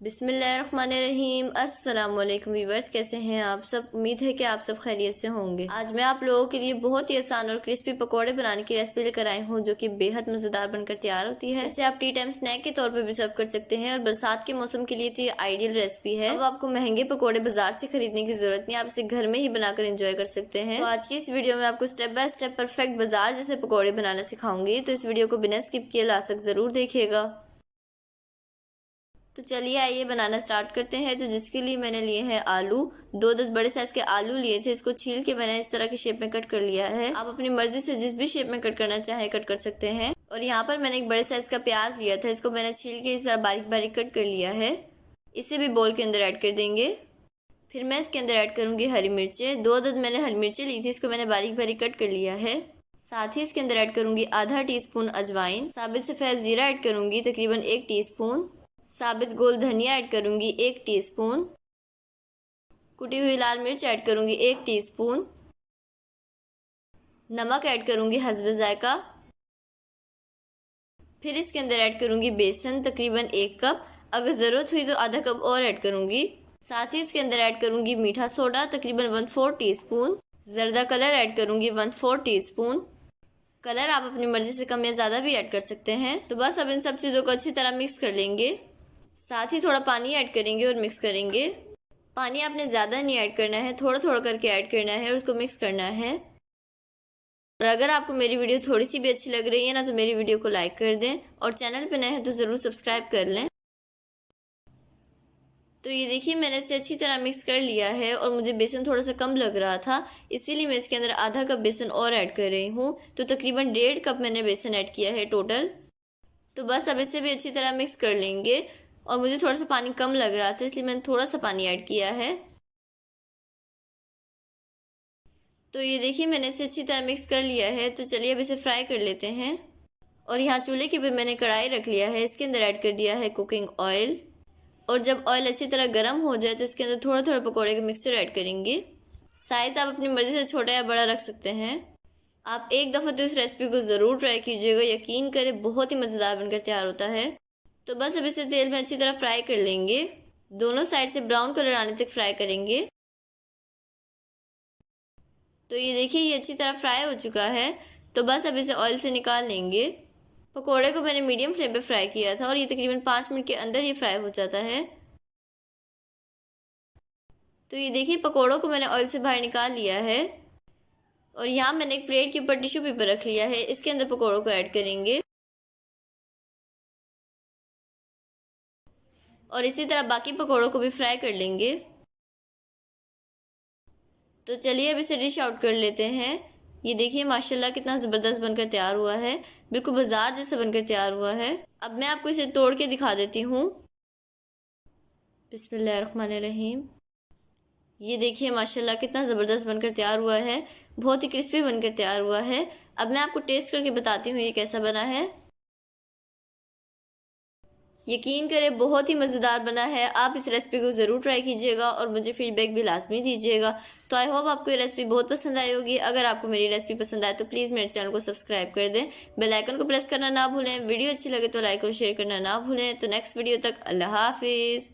बिस्मिल्लाहिर्रहमानिर्रहीम। अस्सलाम वालेकुम व्यूअर्स, कैसे हैं आप सब। उम्मीद है कि आप सब खैरियत से होंगे। आज मैं आप लोगों के लिए बहुत ही आसान और क्रिस्पी पकोड़े बनाने की रेसिपी लेकर आई हूँ, जो कि बेहद मजेदार बनकर तैयार होती है। इसे आप टी टाइम स्नैक के तौर पर भी सर्व कर सकते हैं और बरसात के मौसम के लिए तो ये आइडियल रेसिपी है। अब आपको महंगे पकौड़े बाजार से खरीदने की जरूरत नहीं, आप इसे घर में ही बनाकर एंजॉय कर सकते हैं। तो आज की इस वीडियो में आपको स्टेप बाय स्टेप परफेक्ट बाजार जैसे पकौड़े बनाना सिखाऊंगी, तो इस वीडियो को बिना स्किप किए लास्ट तक जरूर देखिएगा। तो चलिए आइए बनाना स्टार्ट करते हैं। तो जिसके लिए मैंने लिए हैं आलू, दो बड़े साइज के आलू लिए थे। इसको छील के मैंने इस तरह की शेप में कट कर लिया है। आप अपनी मर्जी से जिस भी शेप में कट करना चाहे कट कर सकते हैं। और यहाँ पर मैंने एक बड़े साइज का प्याज लिया था, इसको मैंने छील के इस तरह बारीक बारीक कट कर लिया है। इसे भी बोल के अंदर ऐड कर देंगे। फिर मैं इसके अंदर ऐड करूंगी हरी मिर्चें। दो मैंने हरी मिर्चें ली थी, इसको मैंने बारीक बारीक कट कर लिया है। साथ ही इसके अंदर ऐड करूंगी आधा टीस्पून अजवाइन। साबित सफेद जीरा ऐड करूंगी तकरीबन 1 टीस्पून। साबित गोल धनिया ऐड करूंगी 1 टीस्पून। कुटी हुई लाल मिर्च ऐड करूंगी 1 टीस्पून। नमक ऐड करूंगी हस्ब जायका। फिर इसके अंदर ऐड करूंगी बेसन तकरीबन 1 कप। अगर ज़रूरत हुई तो आधा कप और ऐड करूंगी। साथ ही इसके अंदर ऐड करूंगी मीठा सोडा तकरीबन 1/4 टीस्पून। जर्दा कलर ऐड करूंगी 1/4 टीस्पून। कलर आप अपनी मर्जी से कम या ज़्यादा भी ऐड कर सकते हैं। तो बस अब इन सब चीज़ों को अच्छी तरह मिक्स कर लेंगे। साथ ही थोड़ा पानी ऐड करेंगे और मिक्स करेंगे। पानी आपने ज़्यादा नहीं ऐड करना है, थोड़ा थोड़ा करके ऐड करना है और उसको मिक्स करना है। और अगर आपको मेरी वीडियो थोड़ी सी भी अच्छी लग रही है ना, तो मेरी वीडियो को लाइक कर दें और चैनल पे नए हैं तो ज़रूर सब्सक्राइब कर लें। तो ये देखिए मैंने इसे अच्छी तरह मिक्स कर लिया है और मुझे बेसन थोड़ा सा कम लग रहा था, इसीलिए मैं इसके अंदर आधा कप बेसन और ऐड कर रही हूँ। तो तकरीबन 1.5 कप मैंने बेसन ऐड किया है टोटल। तो बस अब इसे भी अच्छी तरह मिक्स कर लेंगे। और मुझे थोड़ा सा पानी कम लग रहा था, इसलिए मैंने थोड़ा सा पानी ऐड किया है। तो ये देखिए मैंने इसे अच्छी तरह मिक्स कर लिया है। तो चलिए अब इसे फ्राई कर लेते हैं। और यहाँ चूल्हे के ऊपर मैंने कढ़ाई रख लिया है, इसके अंदर ऐड कर दिया है कुकिंग ऑयल। और जब ऑयल अच्छी तरह गर्म हो जाए तो इसके अंदर थोड़ा थोड़ा पकौड़े का मिक्सचर ऐड करेंगे। साइज आप अपनी मर्जी से छोटा या बड़ा रख सकते हैं। आप एक दफ़ा तो इस रेसिपी को ज़रूर ट्राई कीजिएगा, यकीन करें बहुत ही मज़ेदार बनकर तैयार होता है। तो बस अब इसे तेल में अच्छी तरह फ्राई कर लेंगे। दोनों साइड से ब्राउन कलर आने तक फ्राई करेंगे। तो ये देखिए ये अच्छी तरह फ्राई हो चुका है। तो बस अब इसे ऑयल से निकाल लेंगे। पकोड़े को मैंने मीडियम फ्लेम पे फ्राई किया था और ये तकरीबन 5 मिनट के अंदर ही फ्राई हो जाता है। तो ये देखिए पकोड़ों को मैंने ऑयल से बाहर निकाल लिया है। और यहाँ मैंने एक प्लेट के ऊपर टिश्यू पेपर रख लिया है, इसके अंदर पकोड़ों को ऐड करेंगे। और इसी तरह बाकी पकोड़ों को भी फ्राई कर लेंगे। तो चलिए अब इसे डिश आउट कर लेते हैं। ये देखिए माशाल्लाह कितना ज़बरदस्त बनकर तैयार हुआ है, बिल्कुल बाजार जैसा बनकर तैयार हुआ है। अब मैं आपको इसे तोड़ के दिखा देती हूँ। बिस्मिल्लाहिर्रहमानिर्रहीम। ये देखिए माशाल्लाह कितना ज़बरदस्त बनकर तैयार हुआ है, बहुत ही क्रिस्पी बनकर तैयार हुआ है। अब मैं आपको टेस्ट करके बताती हूँ ये कैसा बना है। यकीन करें बहुत ही मज़ेदार बना है। आप इस रेसिपी को ज़रूर ट्राई कीजिएगा और मुझे फीडबैक भी लाजमी दीजिएगा। तो आई होप आपको ये रेसिपी बहुत पसंद आई होगी। अगर आपको मेरी रेसिपी पसंद आए तो प्लीज़ मेरे चैनल को सब्सक्राइब कर दें, बेल आइकन को प्रेस करना ना भूलें। वीडियो अच्छी लगे तो लाइक और शेयर करना ना भूलें। तो नेक्स्ट वीडियो तक अल्लाह हाफिज़।